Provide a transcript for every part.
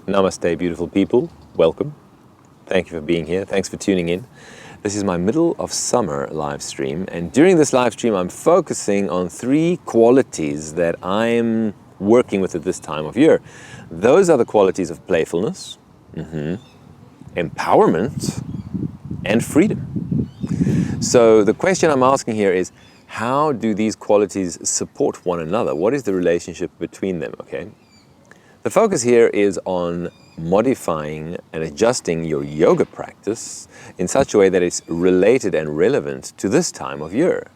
Namaste, beautiful people. Welcome. Thank you for being here. Thanks for tuning in. This is my middle of summer live stream, and during this live stream, I'm focusing on 3 qualities that I'm working with at this time of year. Those are the qualities of playfulness, empowerment, and freedom. So the question I'm asking here is, how do these qualities support one another? What is the relationship between them, okay? The focus here is on modifying and adjusting your yoga practice in such a way that it's related and relevant to this time of year.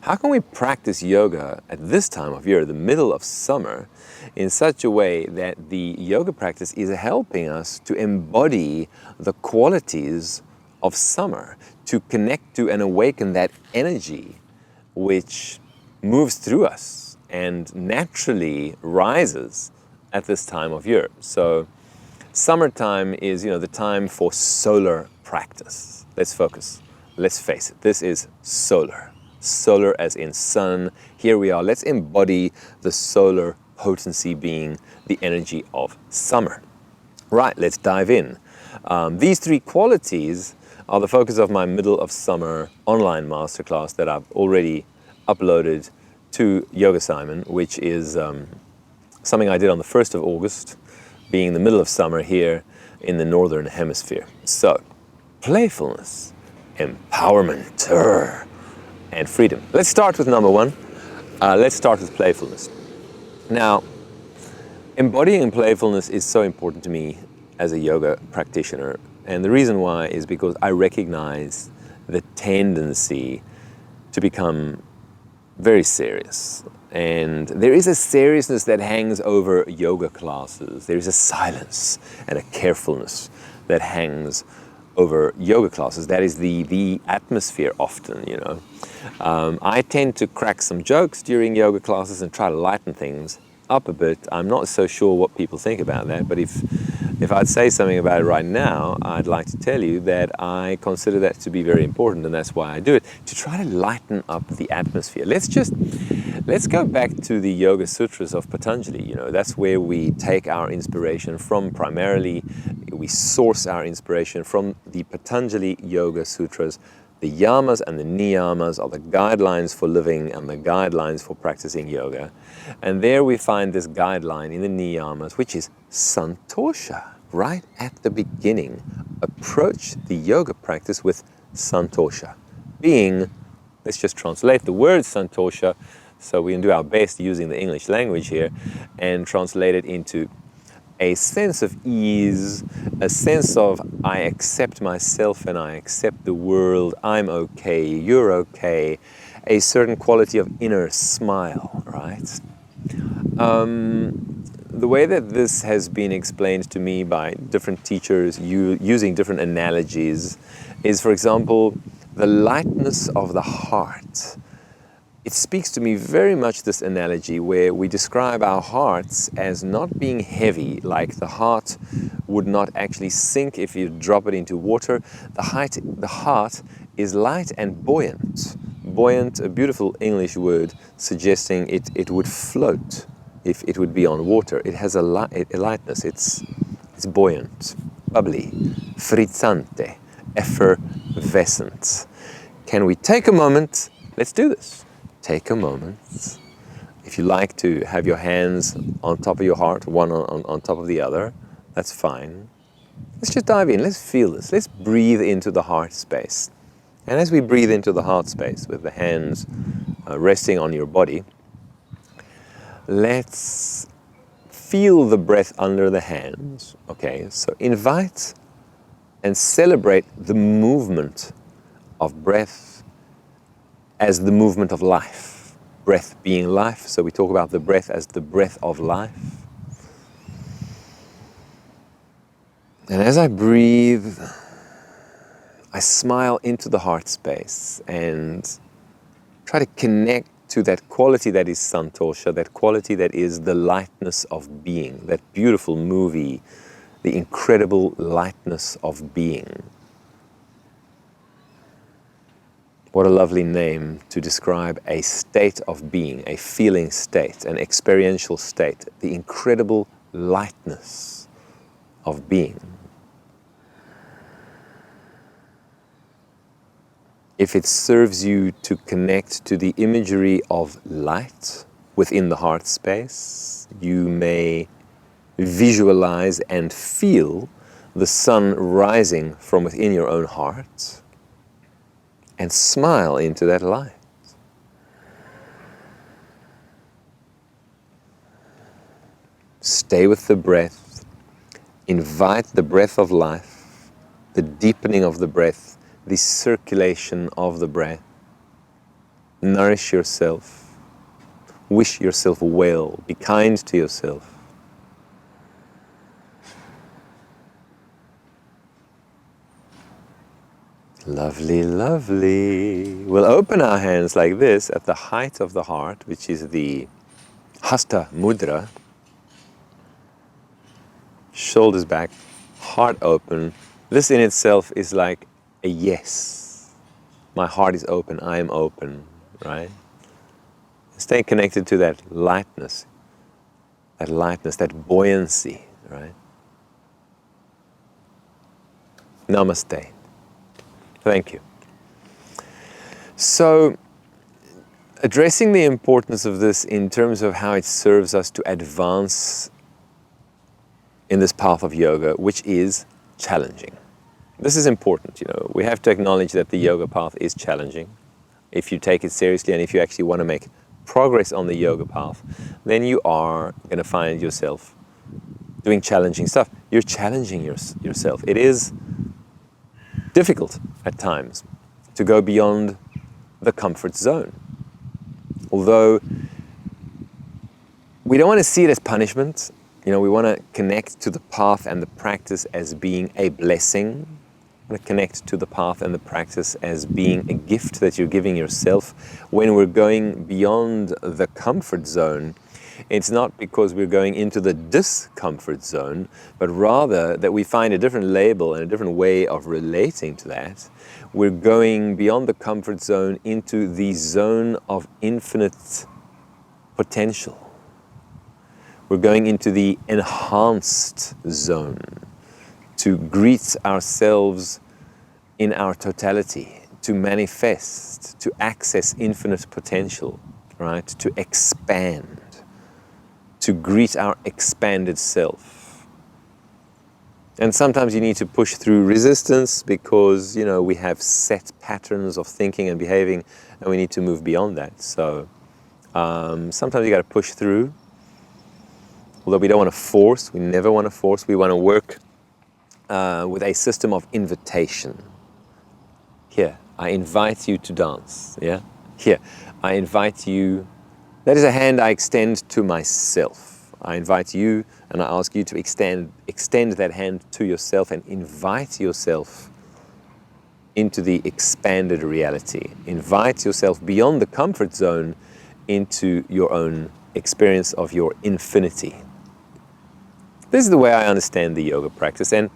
How can we practice yoga at this time of year, the middle of summer, in such a way that the yoga practice is helping us to embody the qualities of summer, to connect to and awaken that energy which moves through us and naturally rises at this time of year. So summertime is, the time for solar practice. Let's focus. Let's face it. This is solar. Solar as in sun. Here we are. Let's embody the solar potency being the energy of summer. Right, let's dive in. These 3 qualities are the focus of my middle of summer online masterclass that I've already uploaded to Yogasimon, which is something I did on the 1st of August, being the middle of summer here in the Northern Hemisphere. So, playfulness, empowerment, and freedom. Let's start with number 1. Let's start with playfulness. Now, embodying playfulness is so important to me as a yoga practitioner. And the reason why is because I recognize the tendency to become very serious. And there is a seriousness that hangs over yoga classes. There is a silence and a carefulness that hangs over yoga classes. That is the atmosphere often, I tend to crack some jokes during yoga classes and try to lighten things up a bit. I'm not so sure what people think about that, but if I'd say something about it right now, I'd like to tell you that I consider that to be very important, and that's why I do it, to try to lighten up the atmosphere. Let's go back to the Yoga Sutras of Patanjali. That's where we take our inspiration from primarily. We source our inspiration from the Patanjali Yoga Sutras. The yamas and the niyamas are the guidelines for living and the guidelines for practicing yoga. And there we find this guideline in the niyamas, which is santosha. Right at the beginning, approach the yoga practice with santosha. Being, let's just translate the word santosha, so we can do our best using the English language here and translate it into a sense of ease, a sense of I accept myself and I accept the world, I'm okay, you're okay, a certain quality of inner smile, right? The way that this has been explained to me by different teachers using different analogies is, for example, the lightness of the heart. It speaks to me very much, this analogy, where we describe our hearts as not being heavy, like the heart would not actually sink if you drop it into water. The heart is light and buoyant. Buoyant, a beautiful English word suggesting it would float if it would be on water. It has a lightness, it's buoyant, bubbly, frizzante, effervescent. Can we take a moment? Let's do this. Take a moment. If you like to have your hands on top of your heart, one on top of the other, that's fine. Let's just dive in. Let's feel this. Let's breathe into the heart space. And as we breathe into the heart space with the hands resting on your body, let's feel the breath under the hands. Okay, so invite and celebrate the movement of breath as the movement of life. Breath being life, so we talk about the breath as the breath of life. And as I breathe, I smile into the heart space and try to connect to that quality that is santosha, that quality that is the lightness of being, that beautiful movie, the incredible lightness of being. What a lovely name to describe a state of being, a feeling state, an experiential state, the incredible lightness of being. If it serves you to connect to the imagery of light within the heart space, you may visualize and feel the sun rising from within your own heart and smile into that light. Stay with the breath. Invite the breath of life, the deepening of the breath, the circulation of the breath. Nourish yourself. Wish yourself well. Be kind to yourself. Lovely, lovely. We'll open our hands like this at the height of the heart, which is the Hasta Mudra. Shoulders back, heart open. This in itself is like a yes. My heart is open, I am open, right? Stay connected to that lightness, that buoyancy, right? Namaste. Thank you. So, addressing the importance of this in terms of how it serves us to advance in this path of yoga, which is challenging. This is important, you know. We have to acknowledge that the yoga path is challenging. If you take it seriously and if you actually want to make progress on the yoga path, then you are going to find yourself doing challenging stuff. You're challenging yourself. It is difficult at times to go beyond the comfort zone. Although we don't want to see it as punishment. You know, we want to connect to the path and the practice as being a blessing. We want to connect to the path and the practice as being a gift that you're giving yourself. When we're going beyond the comfort zone, it's not because we're going into the discomfort zone, but rather that we find a different label and a different way of relating to that. We're going beyond the comfort zone into the zone of infinite potential. We're going into the enhanced zone to greet ourselves in our totality, to manifest, to access infinite potential, right? To expand, to greet our expanded self. And sometimes you need to push through resistance because, you know, we have set patterns of thinking and behaving and we need to move beyond that. So sometimes you got to push through. Although we don't want to force, we never want to force, we want to work with a system of invitation. Here, I invite you to dance, yeah? Here, I invite you, that is a hand I extend to myself. I invite you and I ask you to extend that hand to yourself and invite yourself into the expanded reality. Invite yourself beyond the comfort zone into your own experience of your infinity. This is the way I understand the yoga practice, and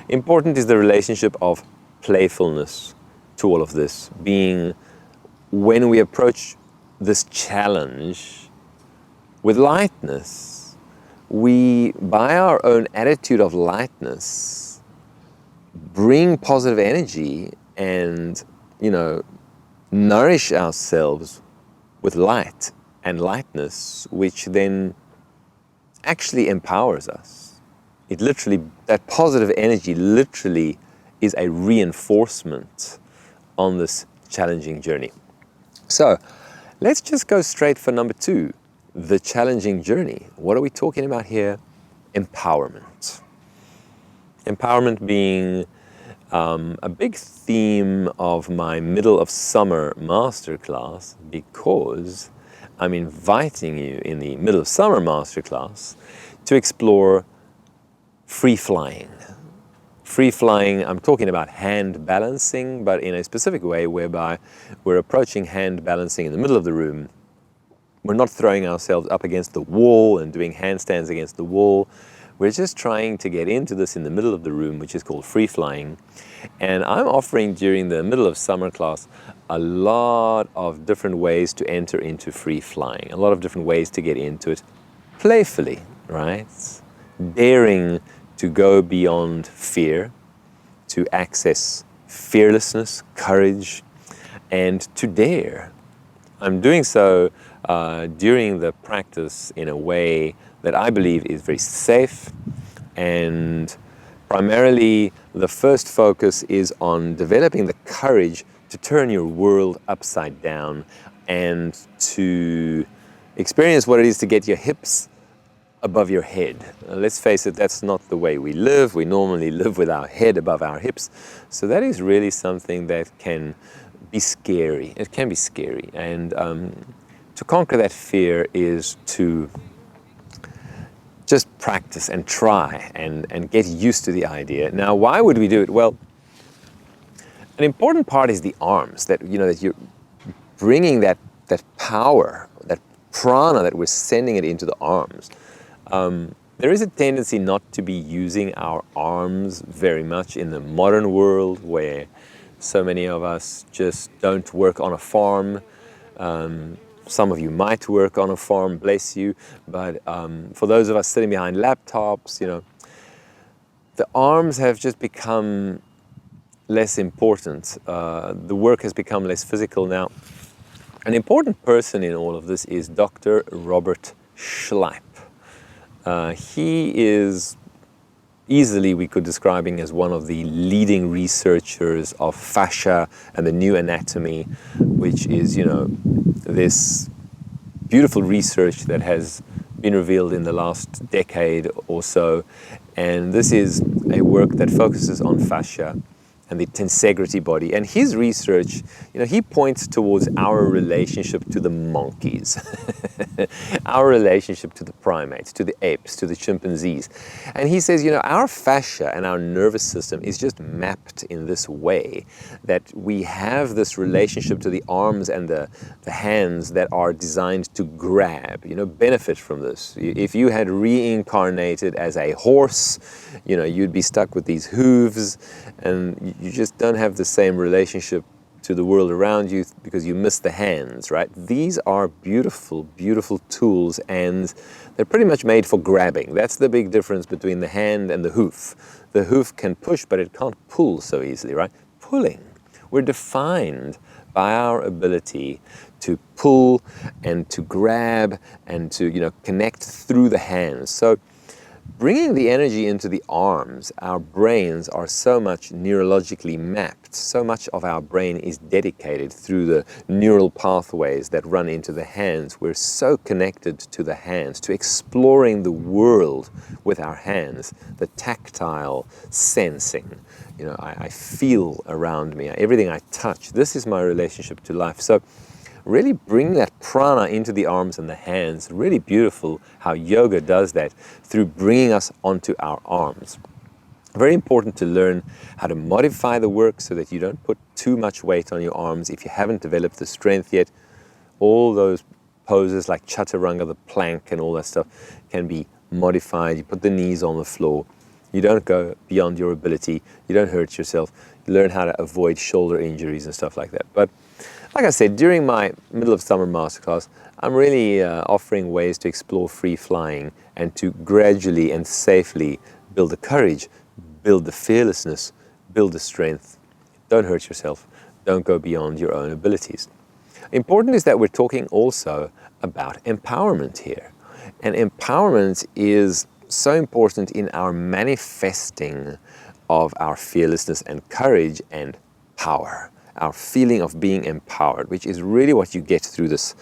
important is the relationship of playfulness to all of this, being when we approach this challenge with lightness, we, by our own attitude of lightness, bring positive energy and, you know, nourish ourselves with light and lightness, which then actually empowers us. It literally, that positive energy literally is a reinforcement on this challenging journey. So let's just go straight for number 2, the challenging journey. What are we talking about here? Empowerment. Empowerment being a big theme of my middle of summer masterclass, because I'm inviting you in the middle of summer masterclass to explore free flying. Free flying, I'm talking about hand balancing, but in a specific way whereby we're approaching hand balancing in the middle of the room. We're not throwing ourselves up against the wall and doing handstands against the wall. We're just trying to get into this in the middle of the room, which is called free flying. And I'm offering during the middle of summer class a lot of different ways to enter into free flying, a lot of different ways to get into it playfully, right? Daring to go beyond fear, to access fearlessness, courage, and to dare. I'm doing so during the practice in a way that I believe is very safe, and primarily the first focus is on developing the courage to turn your world upside down and to experience what it is to get your hips above your head. Let's face it, that's not the way we live. We normally live with our head above our hips. So that is really something that can be scary. It can be scary. And to conquer that fear is to just practice and try and get used to the idea. Now, why would we do it? Well, an important part is the arms, that, you know, that you're bringing that power, that prana, that we're sending it into the arms. There is a tendency not to be using our arms very much in the modern world, where so many of us just don't work on a farm. Some of you might work on a farm, bless you, but for those of us sitting behind laptops, you know, the arms have just become less important. The work has become less physical now. An important person in all of this is Dr. Robert Schleip. He is easily, we could describe him as one of the leading researchers of fascia and the new anatomy, which is, you know, this beautiful research that has been revealed in the last decade or so. And this is a work that focuses on fascia and the tensegrity body. And his research, you know, he points towards our relationship to the monkeys, our relationship to the primates, to the apes, to the chimpanzees. And he says, you know, our fascia and our nervous system is just mapped in this way that we have this relationship to the arms and the hands that are designed to grab, you know, benefit from this. If you had reincarnated as a horse, you know, you'd be stuck with these hooves, and you just don't have the same relationship to the world around you because you miss the hands, right? These are beautiful, beautiful tools, and they're pretty much made for grabbing. That's the big difference between the hand and the hoof. The hoof can push, but it can't pull so easily, right? Pulling. We're defined by our ability to pull and to grab and to, you know, connect through the hands. So bringing the energy into the arms, our brains are so much neurologically mapped. So much of our brain is dedicated through the neural pathways that run into the hands. We're so connected to the hands, to exploring the world with our hands, the tactile sensing. You know, I feel around me, everything I touch. This is my relationship to life. So really bring that prana into the arms and the hands. Really beautiful how yoga does that through bringing us onto our arms. Very important to learn how to modify the work so that you don't put too much weight on your arms if you haven't developed the strength yet. All those poses like chaturanga, the plank and all that stuff can be modified. You put the knees on the floor. You don't go beyond your ability. You don't hurt yourself. You learn how to avoid shoulder injuries and stuff like that. But like I said, during my middle of summer masterclass, I'm really offering ways to explore free flying and to gradually and safely build the courage, build the fearlessness, build the strength. Don't hurt yourself. Don't go beyond your own abilities. Important is that we're talking also about empowerment here. And empowerment is so important in our manifesting of our fearlessness and courage and power. Our feeling of being empowered, which is really what you get through this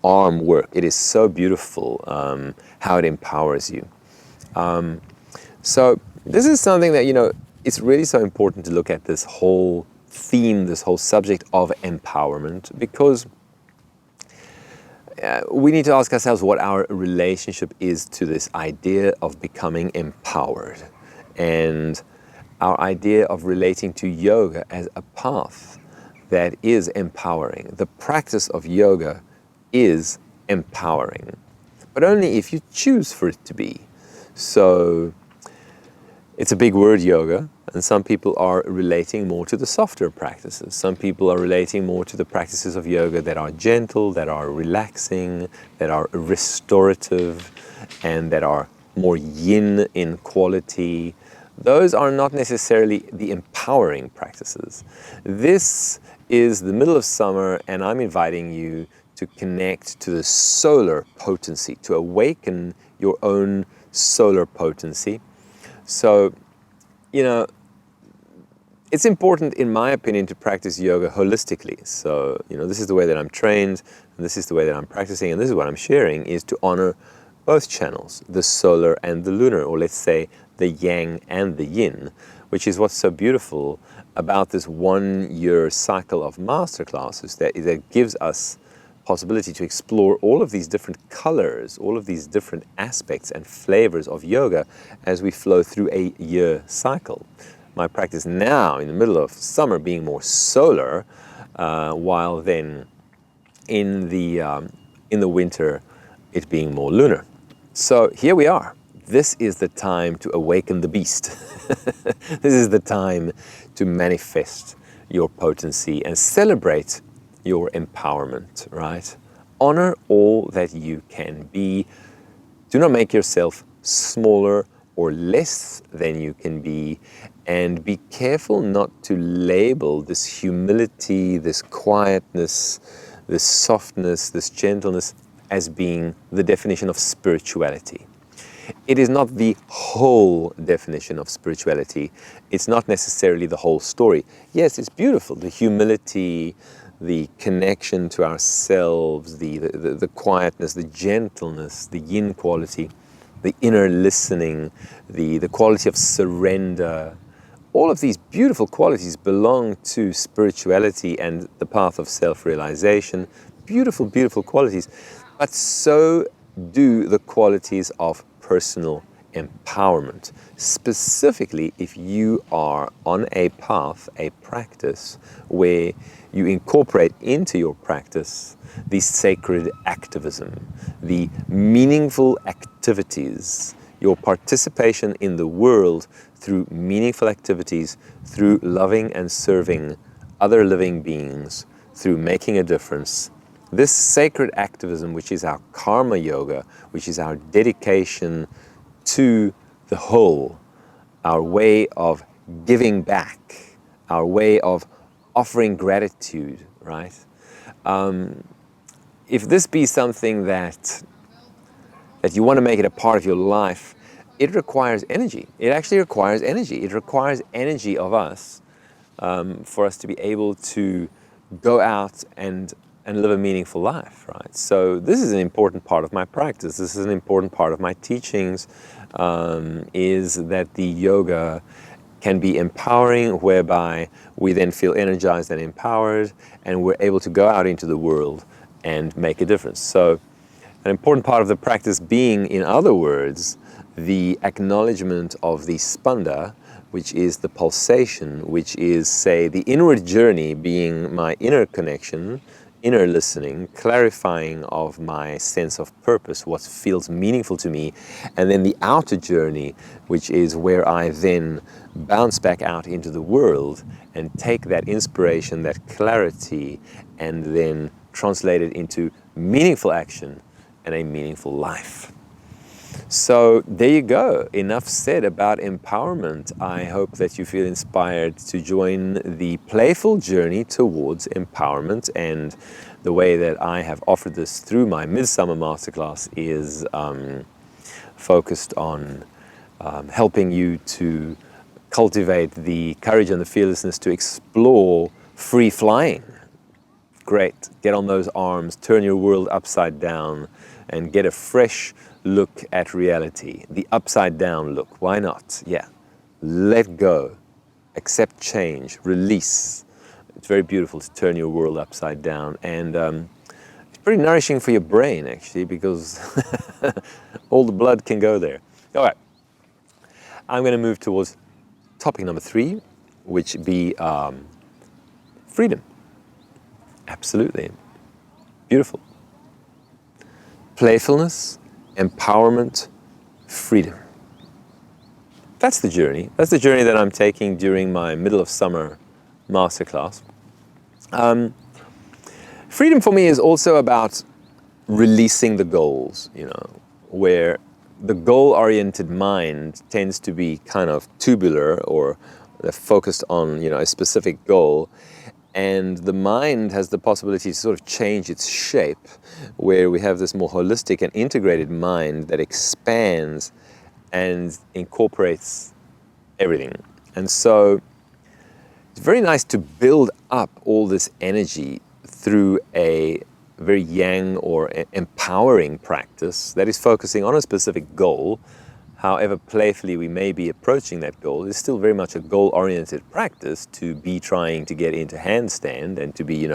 arm work. It is so beautiful how it empowers you. So this is something that, you know, it's really so important to look at this whole theme, this whole subject of empowerment, because we need to ask ourselves what our relationship is to this idea of becoming empowered, and our idea of relating to yoga as a path that is empowering. The practice of yoga is empowering, but only if you choose for it to be. So it's a big word, yoga, and some people are relating more to the softer practices. Some people are relating more to the practices of yoga that are gentle, that are relaxing, that are restorative, and that are more yin in quality, those are not necessarily the empowering practices. This is the middle of summer, and I'm inviting you to connect to the solar potency, to awaken your own solar potency. So, it's important, in my opinion, to practice yoga holistically. So, this is the way that I'm trained, and this is the way that I'm practicing, and this is what I'm sharing, is to honor both channels, the solar and the lunar, or let's say the yang and the yin, which is what's so beautiful about this 1-year cycle of masterclasses that gives us possibility to explore all of these different colors, all of these different aspects and flavors of yoga as we flow through a year cycle. My practice now, in the middle of summer, being more solar, while then in the winter, it being more lunar. So here we are. This is the time to awaken the beast. This is the time to manifest your potency and celebrate your empowerment, right? Honor all that you can be. Do not make yourself smaller or less than you can be, and be careful not to label this humility, this quietness, this softness, this gentleness as being the definition of spirituality. It is not the whole definition of spirituality. It's not necessarily the whole story. Yes, it's beautiful, the humility, the connection to ourselves, the quietness, the gentleness, the yin quality, the inner listening, the quality of surrender. All of these beautiful qualities belong to spirituality and the path of self-realization. Beautiful, beautiful qualities. But so do the qualities of personal empowerment. Specifically, if you are on a path, a practice, where you incorporate into your practice the sacred activism, the meaningful activities, your participation in the world through meaningful activities, through loving and serving other living beings, through making a difference. This sacred activism, which is our karma yoga, which is our dedication to the whole, our way of giving back, our way of offering gratitude, right? If this be something that you want to make it a part of your life, it requires energy. It actually requires energy. It requires energy of us for us to be able to go out and live a meaningful life, right? So this is an important part of my practice. This is an important part of my teachings, is that the yoga can be empowering, whereby we then feel energized and empowered, and we're able to go out into the world and make a difference. So an important part of the practice being, in other words, the acknowledgement of the spanda, which is the pulsation, which is, say, the inward journey being my inner connection, inner listening, clarifying of my sense of purpose, what feels meaningful to me, and then the outer journey, which is where I then bounce back out into the world and take that inspiration, that clarity, and then translate it into meaningful action and a meaningful life. So there you go. Enough said about empowerment. I hope that you feel inspired to join the playful journey towards empowerment. And the way that I have offered this through my Midsummer Masterclass is focused on helping you to cultivate the courage and the fearlessness to explore free flying. Great. Get on those arms, turn your world upside down, and get a fresh look at reality. The upside down look. Why not? Yeah. Let go. Accept change. Release. It's very beautiful to turn your world upside down. And it's pretty nourishing for your brain, actually, because all the blood can go there. All right. I'm going to move towards topic number 3, which be freedom. Absolutely. Beautiful. Playfulness, empowerment, freedom. That's the journey. That's the journey that I'm taking during my middle of summer masterclass. Freedom for me is also about releasing the goals, where the goal-oriented mind tends to be kind of tubular, or focused on, a specific goal. And the mind has the possibility to sort of change its shape, where we have this more holistic and integrated mind that expands and incorporates everything. And so it's very nice to build up all this energy through a very yang or empowering practice that is focusing on a specific goal. However playfully we may be approaching that goal, it's still very much a goal-oriented practice to be trying to get into handstand and to be,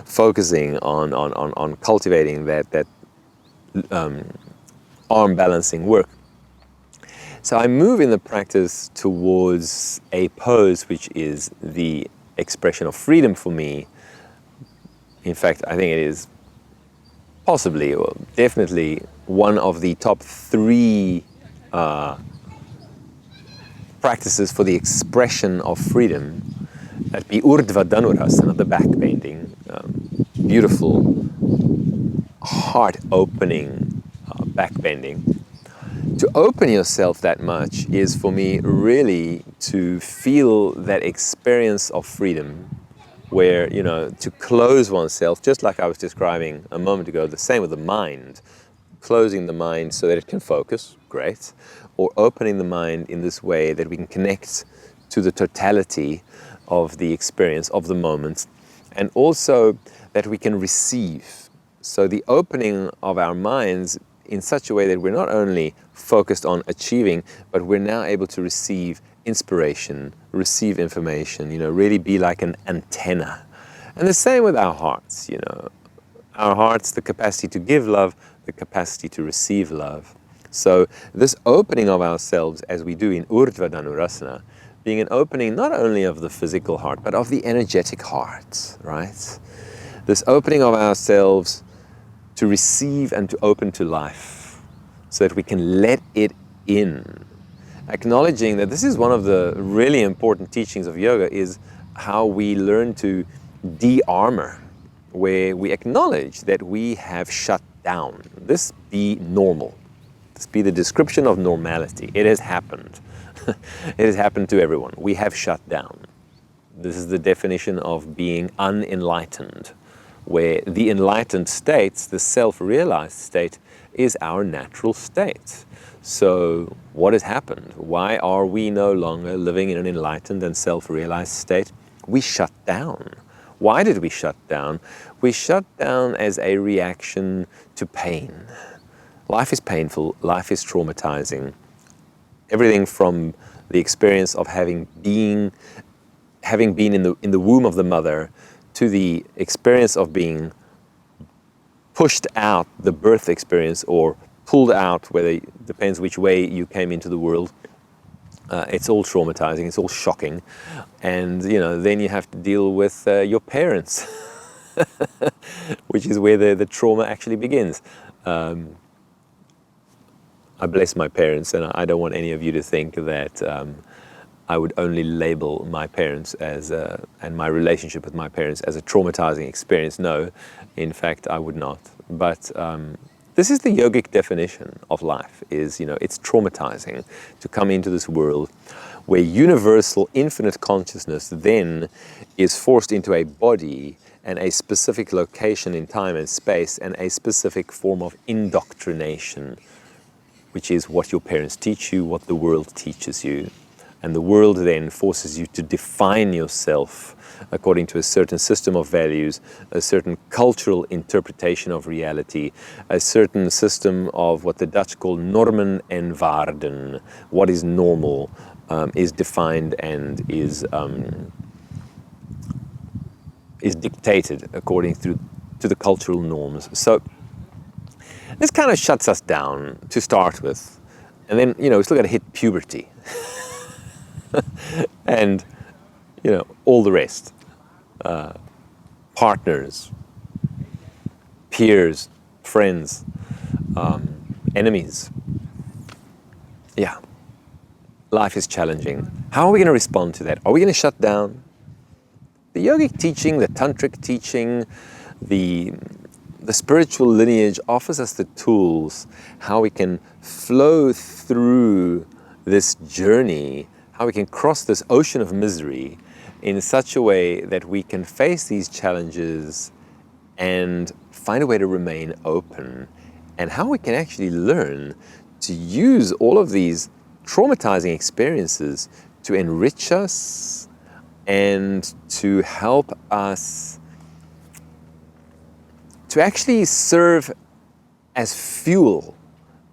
focusing on cultivating that arm balancing work. So I move in the practice towards a pose which is the expression of freedom for me. In fact, I think it is possibly, or definitely, one of the top 3 practices for the expression of freedom. That'd be Urdhva Dhanurasana, the back bending, beautiful, heart-opening back bending. To open yourself that much is, for me, really to feel that experience of freedom, where, to close oneself, just like I was describing a moment ago, the same with the mind, closing the mind so that it can focus, great, or opening the mind in this way that we can connect to the totality of the experience of the moment, and also that we can receive. So the opening of our minds in such a way that we're not only focused on achieving, but we're now able to receive inspiration, receive information, really be like an antenna. And the same with our hearts, Our hearts, the capacity to give love, the capacity to receive love. So this opening of ourselves, as we do in Urdhva Dhanurasana, being an opening not only of the physical heart, but of the energetic heart, right? This opening of ourselves to receive and to open to life, so that we can let it in. Acknowledging that this is one of the really important teachings of yoga, is how we learn to de-armor, where we acknowledge that we have shut down. This be normal. This be the description of normality. It has happened. It has happened to everyone. We have shut down. This is the definition of being unenlightened, where the enlightened state, the self-realized state, is our natural state. So what has happened? Why are we no longer living in an enlightened and self-realized state? We shut down. Why did we shut down? We shut down as a reaction to pain. Life is painful, life is traumatizing. Everything from the experience of having been in the womb of the mother, to the experience of being pushed out, the birth experience, or pulled out, whether depends which way you came into the world. It's all traumatizing, it's all shocking. And then you have to deal with your parents, which is where the trauma actually begins. I bless my parents, and I don't want any of you to think that I would only label my parents and my relationship with my parents as a traumatizing experience. No, in fact, I would not. But this is the yogic definition of life, is, it's traumatizing to come into this world where universal infinite consciousness then is forced into a body and a specific location in time and space, and a specific form of indoctrination, which is what your parents teach you, what the world teaches you. And the world then forces you to define yourself according to a certain system of values, a certain cultural interpretation of reality, a certain system of what the Dutch call normen en waarden. What is normal is defined and is dictated according to the cultural norms. So this kind of shuts us down to start with. And then, we still got to hit puberty. And, all the rest. Partners, peers, friends, enemies. Yeah. Life is challenging. How are we going to respond to that? Are we going to shut down? The yogic teaching, the tantric teaching, the the spiritual lineage offers us the tools how we can flow through this journey, how we can cross this ocean of misery in such a way that we can face these challenges and find a way to remain open, and how we can actually learn to use all of these traumatizing experiences to enrich us and to help us to actually serve as fuel.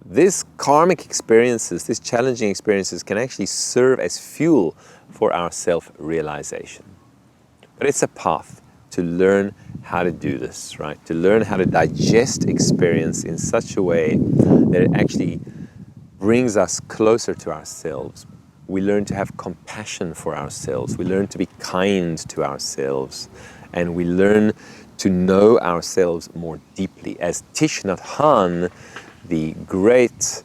These karmic experiences, these challenging experiences can actually serve as fuel for our self-realization. But it's a path to learn how to do this, right? To learn how to digest experience in such a way that it actually brings us closer to ourselves. We learn to have compassion for ourselves. We learn to be kind to ourselves. And we learn to know ourselves more deeply. As Thich Nhat Hanh, the great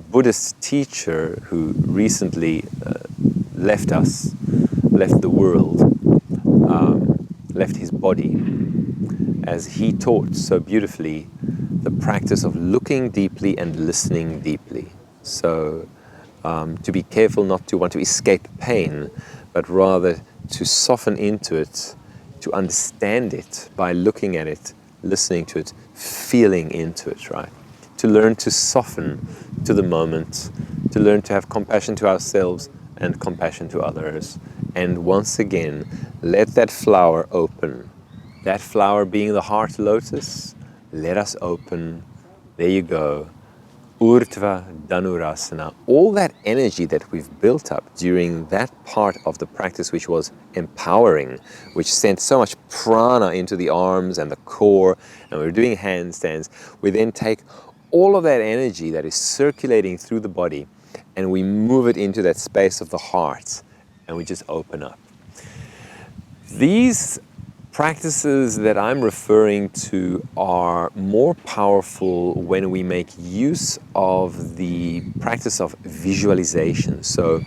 Buddhist teacher who recently left us, left the world, left his body, as he taught so beautifully the practice of looking deeply and listening deeply. So to be careful not to want to escape pain, but rather to soften into it, to understand it by looking at it, listening to it, feeling into it, right? To learn to soften to the moment, to learn to have compassion to ourselves and compassion to others. And once again, let that flower open. That flower being the heart lotus, let us open. There you go. Urdhva Dhanurasana. All that energy that we've built up during that part of the practice, which was empowering, which sent so much prana into the arms and the core, and we're doing handstands, we then take all of that energy that is circulating through the body and we move it into that space of the heart and we just open up. These practices that I'm referring to are more powerful when we make use of the practice of visualization. So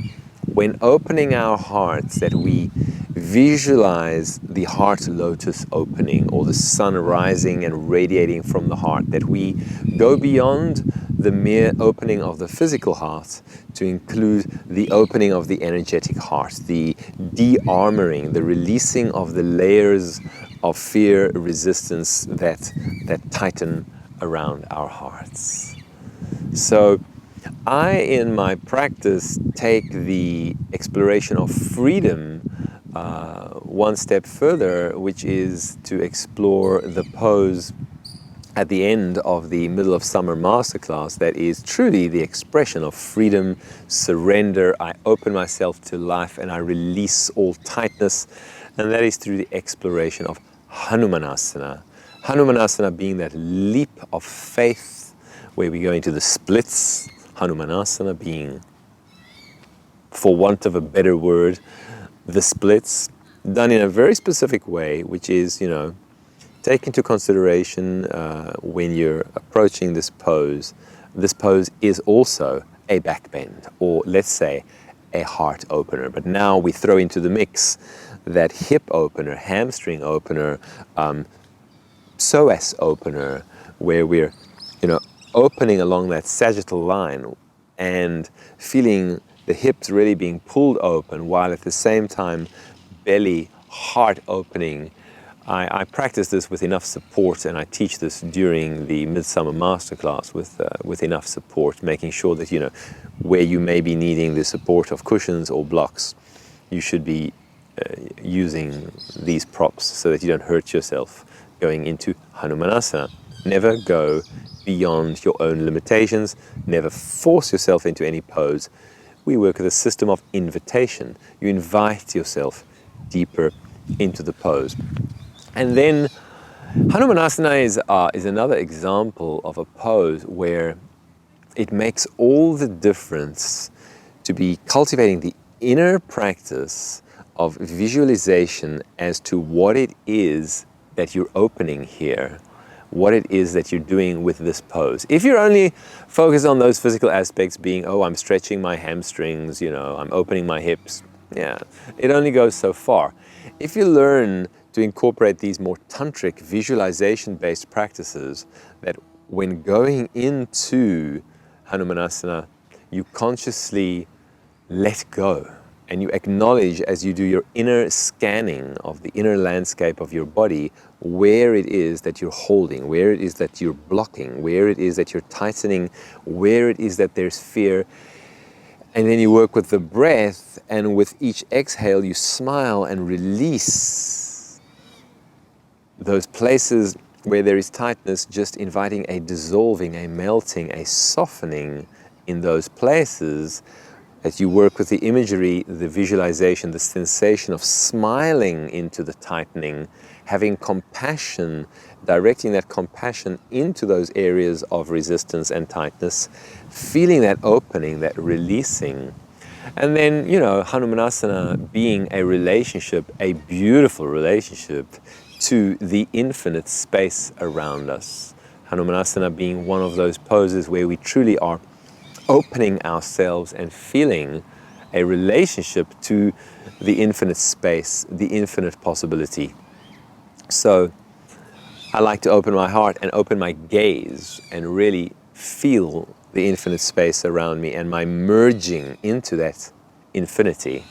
when opening our hearts, that we visualize the heart lotus opening or the sun rising and radiating from the heart, that we go beyond the mere opening of the physical heart to include the opening of the energetic heart, the de-armoring, the releasing of the layers of fear, resistance that tighten around our hearts. So I, in my practice, take the exploration of freedom one step further, which is to explore the pose at the end of the Middle of Summer Masterclass that is truly the expression of freedom, surrender. I open myself to life and I release all tightness, and that is through the exploration of Hanumanasana. Hanumanasana being that leap of faith where we go into the splits. Hanumanasana being, for want of a better word, the splits, done in a very specific way, which is, take into consideration when you're approaching this pose is also a back bend, or let's say a heart opener. But now we throw into the mix that hip opener, hamstring opener, psoas opener, where we're, opening along that sagittal line and feeling the hips really being pulled open, while at the same time belly, heart opening. I practice this with enough support, and I teach this during the Midsummer Masterclass with enough support, making sure that, where you may be needing the support of cushions or blocks, you should be using these props so that you don't hurt yourself going into Hanumanasana. Never go beyond your own limitations. Never force yourself into any pose. We work with a system of invitation. You invite yourself deeper into the pose. And then Hanumanasana is another example of a pose where it makes all the difference to be cultivating the inner practice of visualization as to what it is that you're opening here, what it is that you're doing with this pose. If you're only focused on those physical aspects, being, I'm stretching my hamstrings, I'm opening my hips, it only goes so far. If you learn to incorporate these more tantric visualization-based practices that when going into Hanumanasana, you consciously let go and you acknowledge as you do your inner scanning of the inner landscape of your body, where it is that you're holding, where it is that you're blocking, where it is that you're tightening, where it is that there's fear. And then you work with the breath, and with each exhale you smile and release those places where there is tightness, just inviting a dissolving, a melting, a softening in those places. As you work with the imagery, the visualization, the sensation of smiling into the tightening, having compassion, directing that compassion into those areas of resistance and tightness, feeling that opening, that releasing. And then, Hanumanasana being a relationship, a beautiful relationship to the infinite space around us. Hanumanasana being one of those poses where we truly are opening ourselves and feeling a relationship to the infinite space, the infinite possibility. So I like to open my heart and open my gaze and really feel the infinite space around me and my merging into that infinity.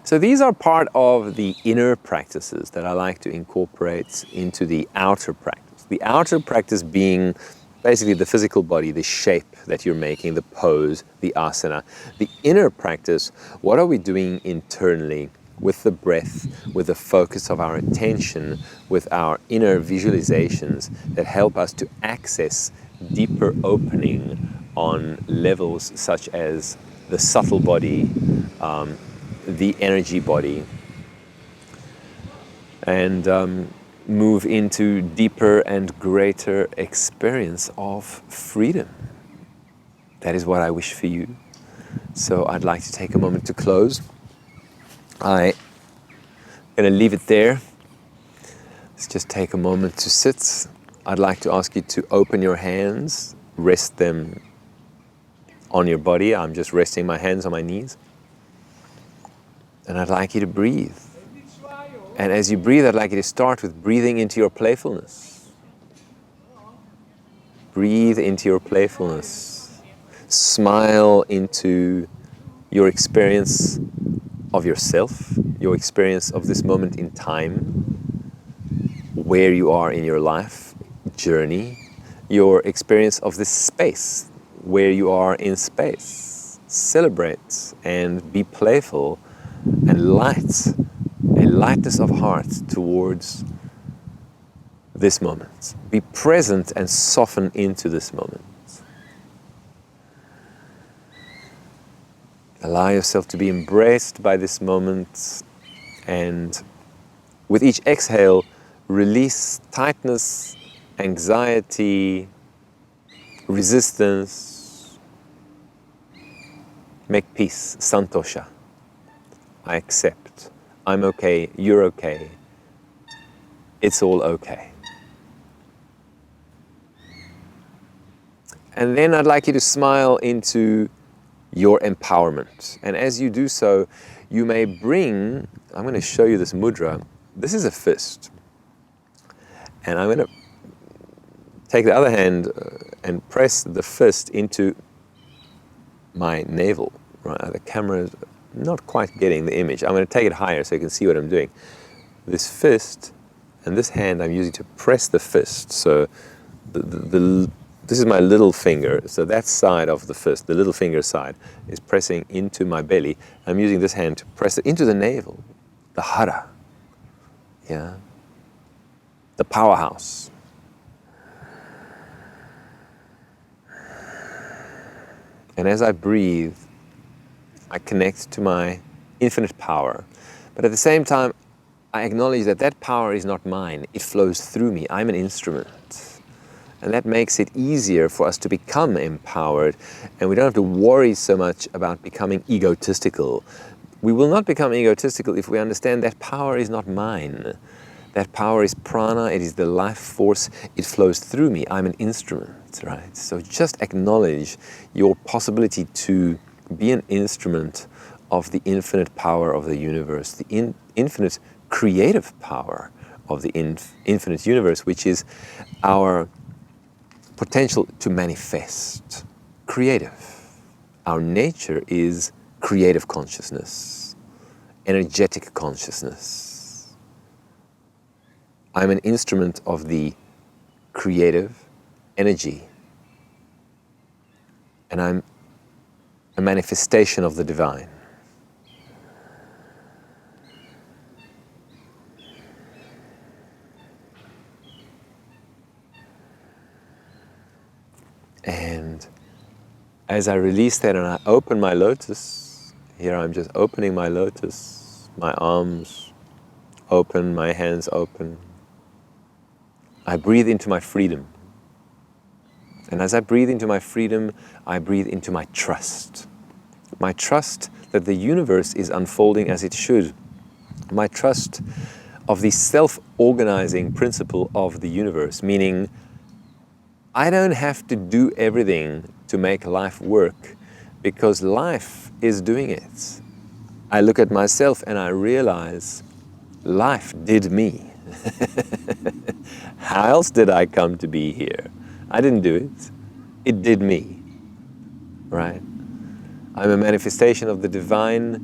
So these are part of the inner practices that I like to incorporate into the outer practice. The outer practice being basically the physical body, the shape that you're making, the pose, the asana. The inner practice, what are we doing internally with the breath, with the focus of our attention, with our inner visualizations that help us to access deeper opening on levels such as the subtle body, the energy body, and move into deeper and greater experience of freedom. That is what I wish for you. So I'd like to take a moment to close. I'm going to leave it there. Let's just take a moment to sit. I'd like to ask you to open your hands, rest them on your body. I'm just resting my hands on my knees. And I'd like you to breathe. And as you breathe, I'd like you to start with breathing into your playfulness. Breathe into your playfulness. Smile into your experience of yourself, your experience of this moment in time, where you are in your life journey, your experience of this space, where you are in space. Celebrate and be playful and light. A lightness of heart towards this moment. Be present and soften into this moment. Allow yourself to be embraced by this moment, and with each exhale, release tightness, anxiety, resistance. Make peace, santosha. I accept. I'm okay, you're okay, it's all okay. And then I'd like you to smile into your empowerment. And as you do so, you may bring, I'm going to show you this mudra. This is a fist. And I'm going to take the other hand and press the fist into my navel. Right, the camera is not quite getting the image. I'm going to take it higher so you can see what I'm doing. This fist and this hand I'm using to press the fist. So this is my little finger. So that side of the fist, the little finger side, is pressing into my belly. I'm using this hand to press it into the navel, the hara, yeah, the powerhouse. And as I breathe, I connect to my infinite power. But at the same time, I acknowledge that that power is not mine. It flows through me. I'm an instrument. And that makes it easier for us to become empowered. And we don't have to worry so much about becoming egotistical. We will not become egotistical if we understand that power is not mine. That power is prana, it is the life force, it flows through me. I'm an instrument, right? So just acknowledge your possibility to be an instrument of the infinite power of the universe, the infinite creative power of the infinite universe, which is our potential to manifest, creative. Our nature is creative consciousness, energetic consciousness. I'm an instrument of the creative energy, and I'm a manifestation of the divine. And as I release that and I open my lotus, here I'm just opening my lotus, my arms open, my hands open. I breathe into my freedom. And as I breathe into my freedom, I breathe into my trust. My trust that the universe is unfolding as it should. My trust of the self-organizing principle of the universe, meaning I don't have to do everything to make life work because life is doing it. I look at myself and I realize life did me. How else did I come to be here? I didn't do it. It did me, right? I'm a manifestation of the divine,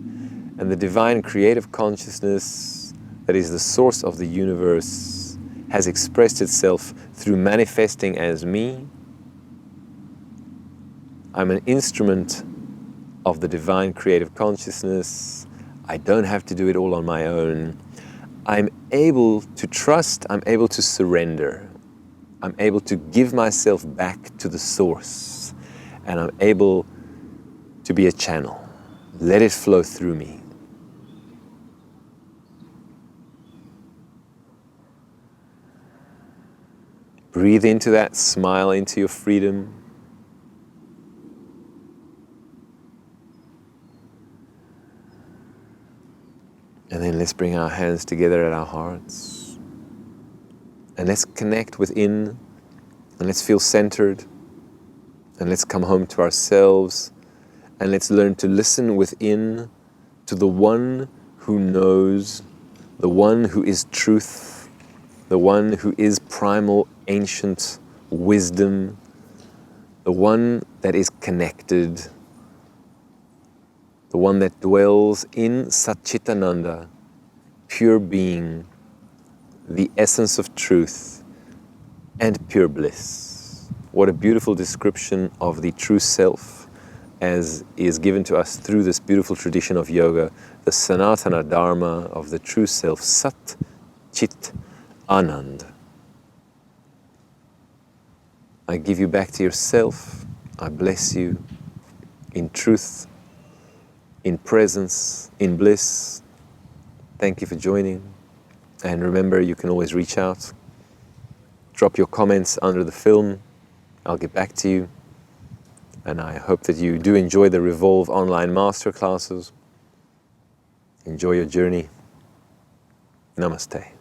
and the divine creative consciousness that is the source of the universe has expressed itself through manifesting as me. I'm an instrument of the divine creative consciousness. I don't have to do it all on my own. I'm able to trust, I'm able to surrender. I'm able to give myself back to the source, and I'm able to be a channel. Let it flow through me. Breathe into that, smile into your freedom. And then let's bring our hands together at our hearts. And let's connect within, and let's feel centered. And let's come home to ourselves, and let's learn to listen within to the one who knows, the one who is truth, the one who is primal, ancient wisdom, the one that is connected, the one that dwells in Satchitananda, pure being, the essence of truth, and pure bliss. What a beautiful description of the true self as is given to us through this beautiful tradition of yoga, the Sanatana Dharma of the true self, Sat Chit Anand. I give you back to yourself. I bless you in truth, in presence, in bliss. Thank you for joining. And remember, you can always reach out. Drop your comments under the film. I'll get back to you. And I hope that you do enjoy the Revolve online masterclasses. Enjoy your journey. Namaste.